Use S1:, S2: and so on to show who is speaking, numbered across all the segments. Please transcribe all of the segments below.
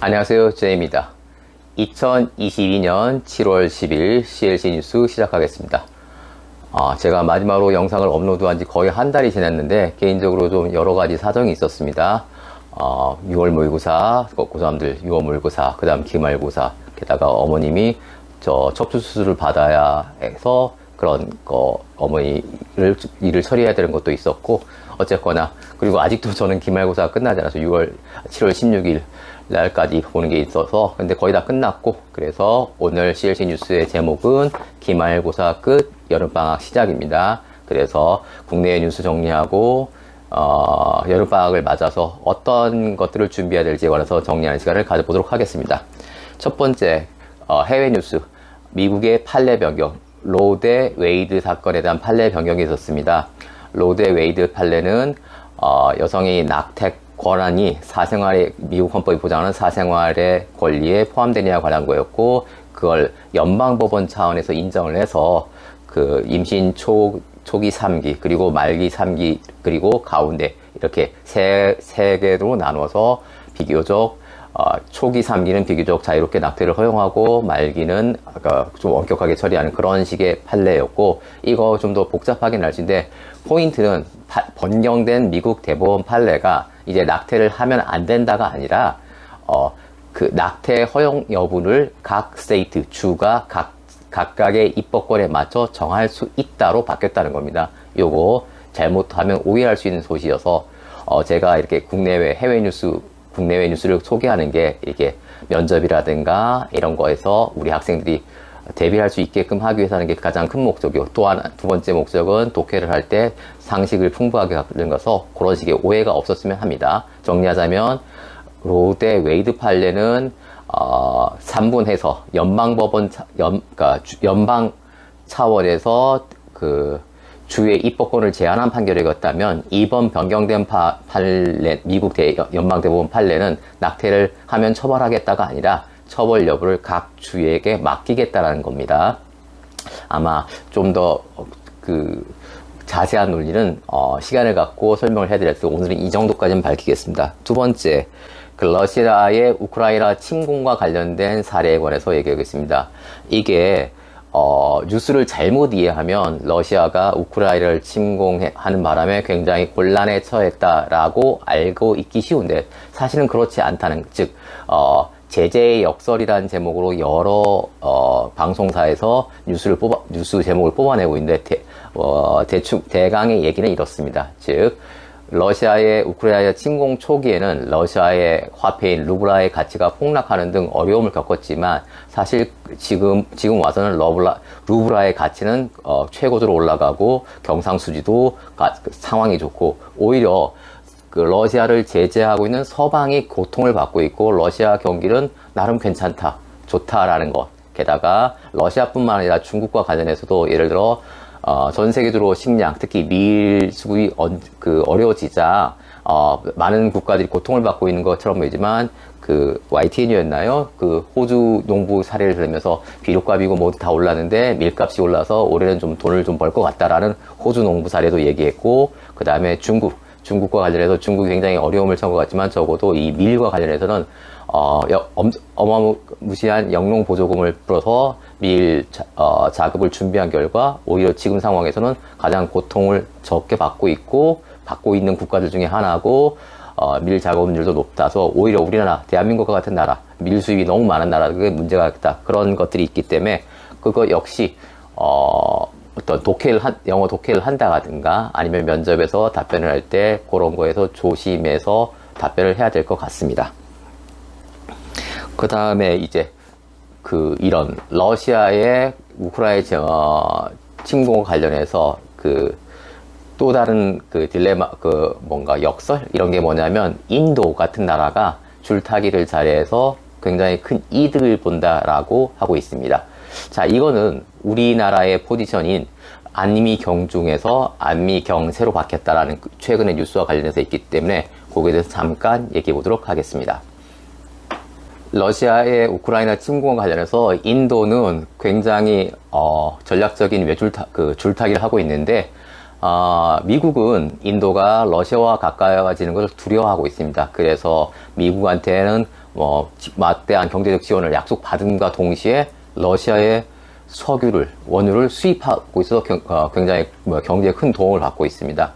S1: 안녕하세요, 제이입니다. 2022년 7월 10일 CLC 뉴스 시작하겠습니다. 제가 마지막으로 영상을 업로드한 지 거의 한 달이 지났는데 개인적으로 좀 여러 가지 사정이 있었습니다. 6월 모의고사, 고3들 6월 모의고사, 그 다음 기말고사, 게다가 어머님이 척추 수술을 받아야 해서 그런 어머니 일을 처리해야 되는 것도 있었고, 어쨌거나, 그리고 아직도 저는 기말고사가 끝나지 않아서 7월 16일 날까지 보는 게 있어서, 근데 거의 다 끝났고, 그래서 오늘 CLC 뉴스의 제목은 기말고사 끝, 여름방학 시작입니다. 그래서 국내의 뉴스 정리하고, 여름방학을 맞아서 어떤 것들을 준비해야 될지에 관해서 정리하는 시간을 가져보도록 하겠습니다. 첫 번째, 해외 뉴스. 미국의 판례 변경. 로 대 웨이드 사건에 대한 판례 변경이 있었습니다. 로 대 웨이드 판례는 여성의 낙태 권한이 미국 헌법이 보장하는 사생활의 권리에 포함되느냐에 관한 거였고, 그걸 연방법원 차원에서 인정을 해서 그 임신 초기 3기, 그리고 말기 3기, 그리고 가운데 이렇게 세 개로 나눠서 비교적 초기 3기는 비교적 자유롭게 낙태를 허용하고 말기는 좀 엄격하게 처리하는 그런 식의 판례였고, 이거 좀 더 복잡하긴 할진데 포인트는 변경된 미국 대법원 판례가 이제 낙태를 하면 안 된다가 아니라 그 낙태 허용 여부를 각 스테이트 주가 각각의 입법권에 맞춰 정할 수 있다로 바뀌었다는 겁니다. 요거 잘못하면 오해할 수 있는 소식이어서 제가 이렇게 국내외 뉴스를 소개하는 게 이렇게 면접이라든가 이런 거에서 우리 학생들이 대비할 수 있게끔 하기 위해서 하는 게 가장 큰 목적이고, 또한 두 번째 목적은 독해를 할 때 상식을 풍부하게 하는 것서 그런 식의 오해가 없었으면 합니다. 정리하자면 로 대 웨이드 판례는 3분해서 연방 차원에서 그 주의 입법권을 제한한 판결이었다면, 이번 변경된 판례, 미국 연방대법원 판례는 낙태를 하면 처벌하겠다가 아니라 처벌 여부를 각 주에게 맡기겠다라는 겁니다. 아마 좀 더 자세한 논리는 시간을 갖고 설명을 해드렸을 때 오늘은 이 정도까지는 밝히겠습니다. 두 번째, 러시아의 우크라이나 침공과 관련된 사례에 관해서 얘기하겠습니다. 이게 뉴스를 잘못 이해하면 러시아가 우크라이나를 침공하는 바람에 굉장히 곤란에 처했다라고 알고 있기 쉬운데, 사실은 그렇지 않다는, 즉 제재의 역설이라는 제목으로 여러 방송사에서 뉴스 제목을 뽑아내고 있는데, 대강의 얘기는 이렇습니다. 즉 러시아의 우크라이나 침공 초기에는 러시아의 화폐인 루블라의 가치가 폭락하는 등 어려움을 겪었지만, 사실 지금 와서는 루블라의 가치는 최고조로 올라가고 경상수지도 상황이 좋고, 오히려 그 러시아를 제재하고 있는 서방이 고통을 받고 있고 러시아 경기는 나름 괜찮다, 좋다라는 것. 게다가 러시아뿐만 아니라 중국과 관련해서도 예를 들어 전 세계적으로 식량, 특히 밀 수급이 어려워지자 많은 국가들이 고통을 받고 있는 것처럼 보이지만, 그 YTN이었나요? 그 호주 농부 사례를 들으면서 비료값 이고 모두 다 올랐는데 밀값이 올라서 올해는 좀 돈을 좀 벌 것 같다라는 호주 농부 사례도 얘기했고, 그 다음에 중국과 관련해서 중국이 굉장히 어려움을 처한 것 같지만 적어도 이 밀과 관련해서는 어마무시한 영농 보조금을 풀어서 밀 자급을 준비한 결과 오히려 지금 상황에서는 가장 고통을 적게 받고 있는 국가들 중에 하나고, 밀 자급률도 높다서 오히려 우리나라, 대한민국과 같은 나라, 밀 수입이 너무 많은 나라, 그게 문제가 있다, 그런 것들이 있기 때문에 그거 역시 어떤 영어 독해를 한다든가 아니면 면접에서 답변을 할 때 그런 거에서 조심해서 답변을 해야 될 것 같습니다. 그 다음에 이제 이런 러시아의 우크라이나 침공과 관련해서 또 다른 딜레마, 뭔가 역설? 이런 게 뭐냐면, 인도 같은 나라가 줄타기를 잘해서 굉장히 큰 이득을 본다라고 하고 있습니다. 자, 이거는 우리나라의 포지션인 안미경 중에서 안미경세로 바뀌었다라는 최근의 뉴스와 관련해서 있기 때문에 거기에 대해서 잠깐 얘기해 보도록 하겠습니다. 러시아의 우크라이나 침공과 관련해서 인도는 굉장히 전략적인 줄타기를 하고 있는데, 미국은 인도가 러시아와 가까워지는 것을 두려워하고 있습니다. 그래서 미국한테는 막대한 경제적 지원을 약속받음과 동시에 러시아의 원유를 수입하고 있어서 굉장히 경제에 큰 도움을 받고 있습니다.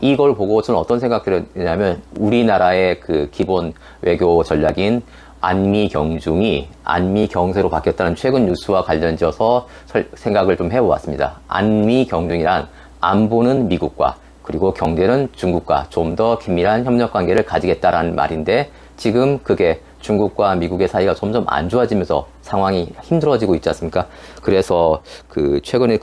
S1: 이걸 보고 저는 어떤 생각들을 했냐면, 우리나라의 그 기본 외교 전략인 안미경중이 안미경세로 바뀌었다는 최근 뉴스와 관련지어서 생각을 좀 해보았습니다. 안미경중이란 안보는 미국과 그리고 경제는 중국과 좀 더 긴밀한 협력 관계를 가지겠다라는 말인데, 지금 그게 중국과 미국의 사이가 점점 안 좋아지면서 상황이 힘들어지고 있지 않습니까? 그래서 최근에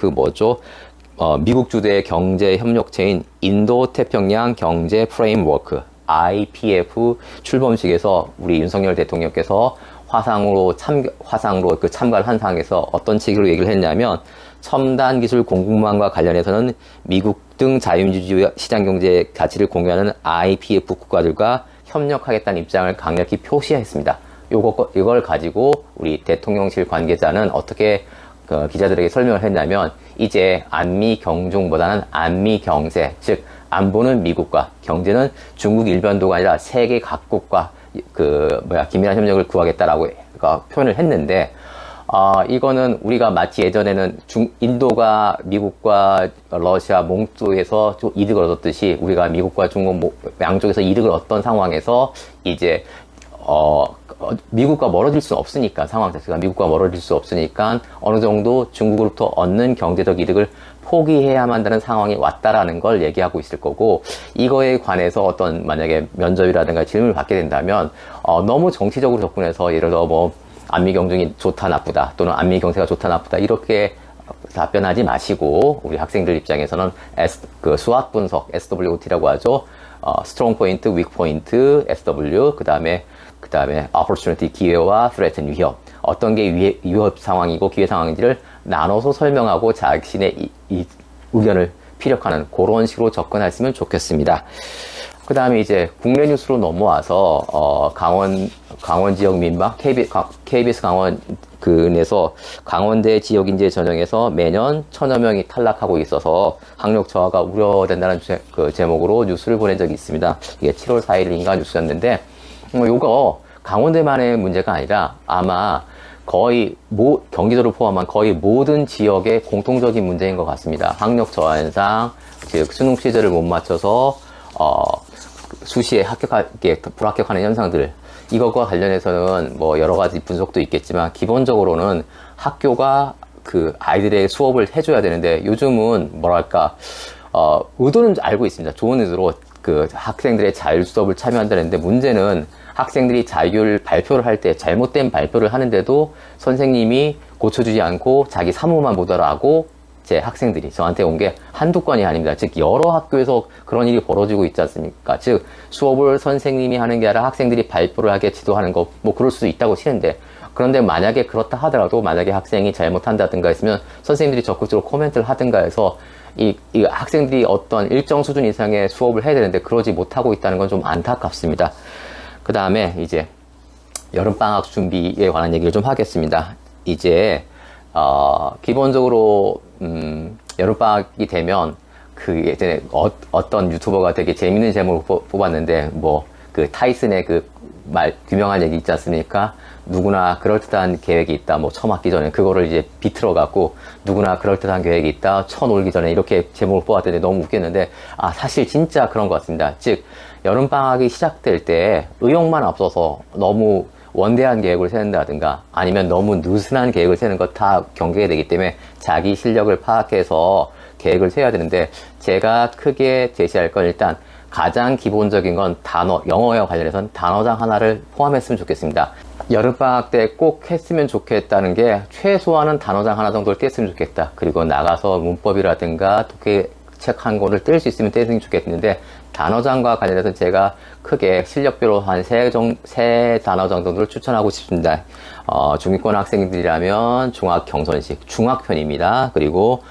S1: 미국 주도의 경제 협력체인 인도 태평양 경제 프레임워크 IPF 출범식에서 우리 윤석열 대통령께서 화상으로 참가를 한 상황에서 어떤 취지로 얘기를 했냐면, 첨단 기술 공급망과 관련해서는 미국 등 자유민주주의 시장경제 가치를 공유하는 IPF 국가들과 협력하겠다는 입장을 강력히 표시했습니다. 이걸 가지고 우리 대통령실 관계자는 어떻게 기자들에게 설명을 했냐면, 이제 안미경중보다는 안미경세, 즉 안보는 미국과 경제는 중국 일변도가 아니라 세계 각국과 긴밀한 협력을 구하겠다라고 표현을 했는데, 이거는 우리가 마치 예전에는 인도가 미국과 러시아 몽조에서 이득을 얻었듯이, 우리가 미국과 중국 양쪽에서 이득을 얻던 상황에서 이제 미국과 멀어질 수 없으니까, 상황 자체가 미국과 멀어질 수 없으니까 어느 정도 중국으로부터 얻는 경제적 이득을 포기해야만 한다는 상황이 왔다라는 걸 얘기하고 있을 거고, 이거에 관해서 어떤 만약에 면접이라든가 질문을 받게 된다면 너무 정치적으로 접근해서, 예를 들어 안미경중이 좋다 나쁘다, 또는 안미경세가 좋다 나쁘다, 이렇게 답변하지 마시고, 우리 학생들 입장에서는 수학 분석 SWOT라고 하죠. 스트롱 포인트, 윅 포인트, SW, 그 다음에 opportunity, 기회와 threat, 위협, 어떤 게 위협 상황이고 기회 상황인지를 나눠서 설명하고 자신의 이 의견을 피력하는 그런 식으로 접근했으면 좋겠습니다. 그 다음에 이제 국내 뉴스로 넘어와서 강원 지역 민방 KBS 강원 내서 강원대 지역인재 전형에서 매년 1000여 명이 탈락하고 있어서 학력 저하가 우려된다는 제목으로 뉴스를 보낸 적이 있습니다. 이게 7월 4일인가 뉴스였는데, 요거 강원대만의 문제가 아니라 아마 거의 경기도를 포함한 거의 모든 지역의 공통적인 문제인 것 같습니다. 학력 저하 현상, 즉 수능 취재를 못 맞춰서 수시에 불합격하는 현상들, 이것과 관련해서는 여러 가지 분석도 있겠지만, 기본적으로는 학교가 아이들의 수업을 해줘야 되는데, 요즘은 의도는 알고 있습니다. 좋은 의도로 학생들의 자율 수업을 참여한다는데, 문제는 학생들이 자율 발표를 할 때 잘못된 발표를 하는데도 선생님이 고쳐주지 않고 자기 사무만 보더라고 제 학생들이 저한테 온 게 한두 건이 아닙니다. 즉 여러 학교에서 그런 일이 벌어지고 있지 않습니까? 즉 수업을 선생님이 하는 게 아니라 학생들이 발표를 하게 지도하는 거 그럴 수도 있다고 치는데, 그런데 만약에 그렇다 하더라도 만약에 학생이 잘못한다든가 했으면 선생님들이 적극적으로 코멘트를 하든가 해서 이 학생들이 어떤 일정 수준 이상의 수업을 해야 되는데 그러지 못하고 있다는 건 좀 안타깝습니다. 그 다음에 이제 여름방학 준비에 관한 얘기를 좀 하겠습니다. 이제 기본적으로 여름방학이 되면 예전에 어떤 유튜버가 되게 재밌는 제목을 뽑았는데, 타이슨의 유명한 얘기 있지 않습니까? 누구나 그럴듯한 계획이 있다. 처음 학기 전에 그거를 이제 비틀어 갖고 누구나 그럴듯한 계획이 있다. 쳐놀기 전에, 이렇게 제목을 뽑았는데 너무 웃겼는데, 사실 진짜 그런 것 같습니다. 즉 여름방학이 시작될 때 의욕만 앞서서 너무 원대한 계획을 세운다든가 아니면 너무 느슨한 계획을 세우는 것 다 경계가 되기 때문에 자기 실력을 파악해서 계획을 세워야 되는데, 제가 크게 제시할 건 일단 가장 기본적인 건 영어와 관련해서는 단어장 하나를 포함했으면 좋겠습니다. 여름방학 때 꼭 했으면 좋겠다는 게 최소한은 단어장 하나 정도를 뗐으면 좋겠다. 그리고 나가서 문법이라든가 독해책 한 권을 뗄 수 있으면 떼으면 좋겠는데, 단어장과 관련해서 제가 크게 실력별로 한 세 단어 정도를 추천하고 싶습니다. 중위권 학생들이라면 중학 경선식, 중학편입니다. 그리고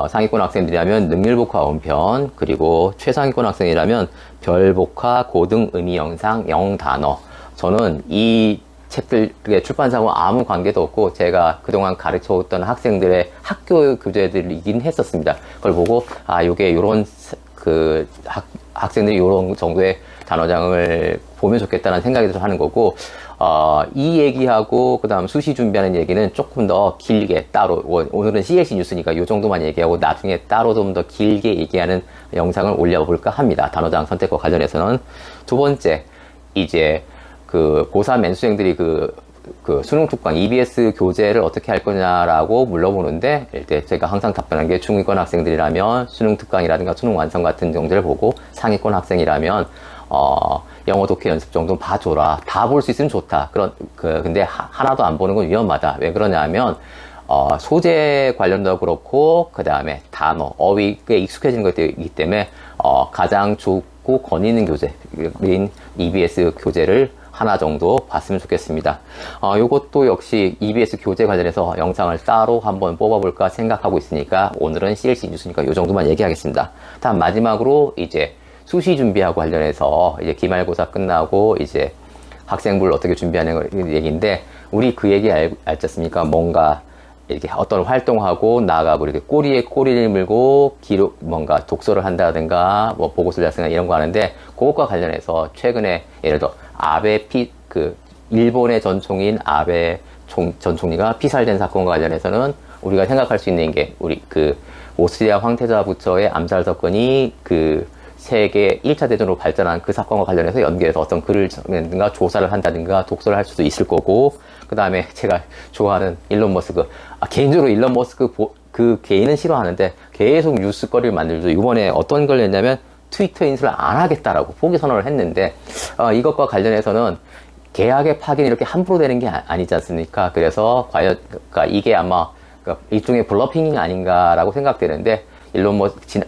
S1: 상위권 학생들이라면 능률복화 원편, 그리고 최상위권 학생이라면 별복화, 고등 의미 영상, 영단어. 저는 이 책들의 출판사하고 아무 관계도 없고 제가 그동안 가르쳐왔던 학생들의 학교 교재들이긴 했었습니다. 그걸 보고 요게 요런 학생들이 요런 정도의 단어장을 보면 좋겠다는 생각이 들어서 하는 거고, 이 얘기하고, 그 다음 수시 준비하는 얘기는 조금 더 길게 따로, 오늘은 CLC 뉴스니까 이 정도만 얘기하고, 나중에 따로 좀 더 길게 얘기하는 영상을 올려볼까 합니다. 단어장 선택과 관련해서는. 두 번째, 이제, 고3 N수생들이 수능 특강 EBS 교재를 어떻게 할 거냐라고 물어보는데, 일단 제가 항상 답변한 게 중위권 학생들이라면 수능 특강이라든가 수능 완성 같은 정도를 보고, 상위권 학생이라면 영어 독해 연습 정도 봐줘라. 다 볼 수 있으면 좋다. 근데 하나도 안 보는 건 위험하다. 왜 그러냐면, 소재 관련도 그렇고, 그 다음에 단어, 어휘 꽤 익숙해지는 것이기 때문에, 가장 좋고 권위 있는 교재인 EBS 교재를 하나 정도 봤으면 좋겠습니다. 요것도 역시 EBS 교재 관련해서 영상을 따로 한번 뽑아볼까 생각하고 있으니까, 오늘은 CLC 뉴스니까 요 정도만 얘기하겠습니다. 다음 마지막으로 이제 수시 준비하고 관련해서 이제 기말고사 끝나고 이제 학생부를 어떻게 준비하는 얘기인데, 우리 그 얘기 알지 않습니까? 뭔가 이렇게 어떤 활동하고 나가고 이렇게 꼬리에 꼬리를 물고 뭔가 독서를 한다든가 뭐 보고서를 작성하는 이런 거 하는데, 그것과 관련해서 최근에 예를 들어 일본의 전총인 아베 전 총리가 피살된 사건과 관련해서는 우리가 생각할 수 있는 게, 오스트리아 황태자 부처의 암살 사건이 세계 1차 대전으로 발전한 그 사건과 관련해서 연결해서 어떤 글을 쓰든가 조사를 한다든가 독서를 할 수도 있을 거고, 그 다음에 제가 좋아하는 일론 머스크, 개인적으로 일론 머스크 그 개인은 싫어하는데 계속 뉴스거리를 만들죠. 이번에 어떤 걸 냈냐면 트위터 인수를 안 하겠다라고 포기 선언을 했는데, 이것과 관련해서는 계약의 파기는 이렇게 함부로 되는 게 아니지 않습니까? 그래서 과연 이게 아마 일종의 블러핑이 아닌가라고 생각되는데,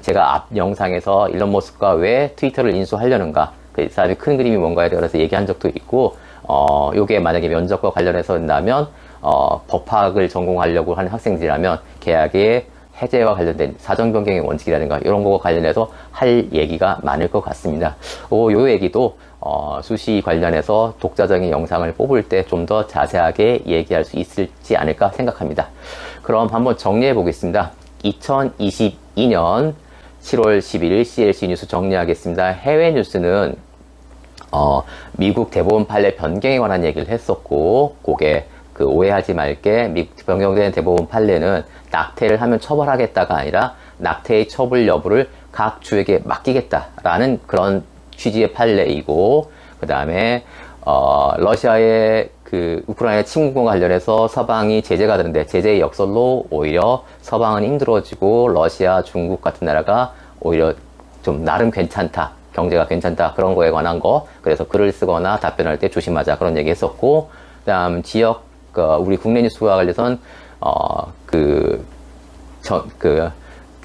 S1: 제가 앞 영상에서 일론 머스크가 왜 트위터를 인수하려는가, 그 사람이 큰 그림이 뭔가에 대해서 얘기한 적도 있고, 요게 만약에 면접과 관련해서 된다면, 법학을 전공하려고 하는 학생들이라면 계약의 해제와 관련된 사정 변경의 원칙이라든가 이런 거와 관련해서 할 얘기가 많을 것 같습니다. 요 얘기도 수시 관련해서 독자적인 영상을 뽑을 때 좀 더 자세하게 얘기할 수 있을지 않을까 생각합니다. 그럼 한번 정리해 보겠습니다. 2022년 7월 11일 CLC 뉴스 정리하겠습니다. 해외 뉴스는 미국 대법원 판례 변경에 관한 얘기를 했었고, 그게 오해하지 말게, 미국 변경된 대법원 판례는 낙태를 하면 처벌하겠다가 아니라 낙태의 처벌 여부를 각 주에게 맡기겠다라는 그런 취지의 판례이고, 그 다음에 러시아의 우크라이나 침공과 관련해서 서방이 제재가 되는데, 제재의 역설로 오히려 서방은 힘들어지고 러시아, 중국 같은 나라가 오히려 좀 나름 괜찮다, 경제가 괜찮다, 그런 거에 관한 거. 그래서 글을 쓰거나 답변할 때 조심하자, 그런 얘기 했었고, 그 다음 우리 국내 뉴스와 관련해서는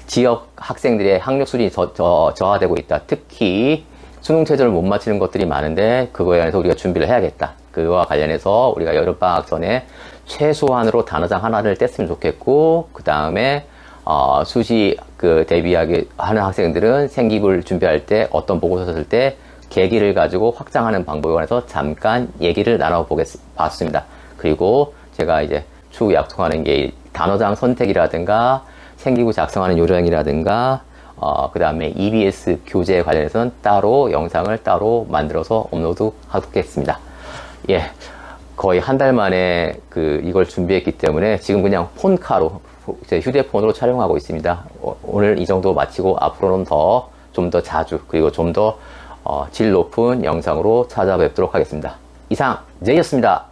S1: 지역 학생들의 학력 수준이 저하되고 있다. 특히 수능 최저를 못 맞추는 것들이 많은데, 그거에 관해서 우리가 준비를 해야겠다. 그거와 관련해서 우리가 여름방학 전에 최소한으로 단어장 하나를 뗐으면 좋겠고, 그 다음에 수시 대비하게 하는 학생들은 생기부를 준비할 때, 어떤 보고서 쓸 때 계기를 가지고 확장하는 방법에 관해서 잠깐 얘기를 나눠봤습니다. 그리고 제가 이제 추후 약속하는 게 단어장 선택이라든가 생기부 작성하는 요령이라든가 그 다음에 EBS 교재에 관련해서는 따로 영상을 따로 만들어서 업로드 하겠습니다. 예, 거의 한 달 만에 이걸 준비했기 때문에 지금 그냥 폰카로 제 휴대폰으로 촬영하고 있습니다. 오늘 이 정도 마치고 앞으로는 좀 더 자주, 그리고 좀 더 질 높은 영상으로 찾아뵙도록 하겠습니다. 이상 제이였습니다.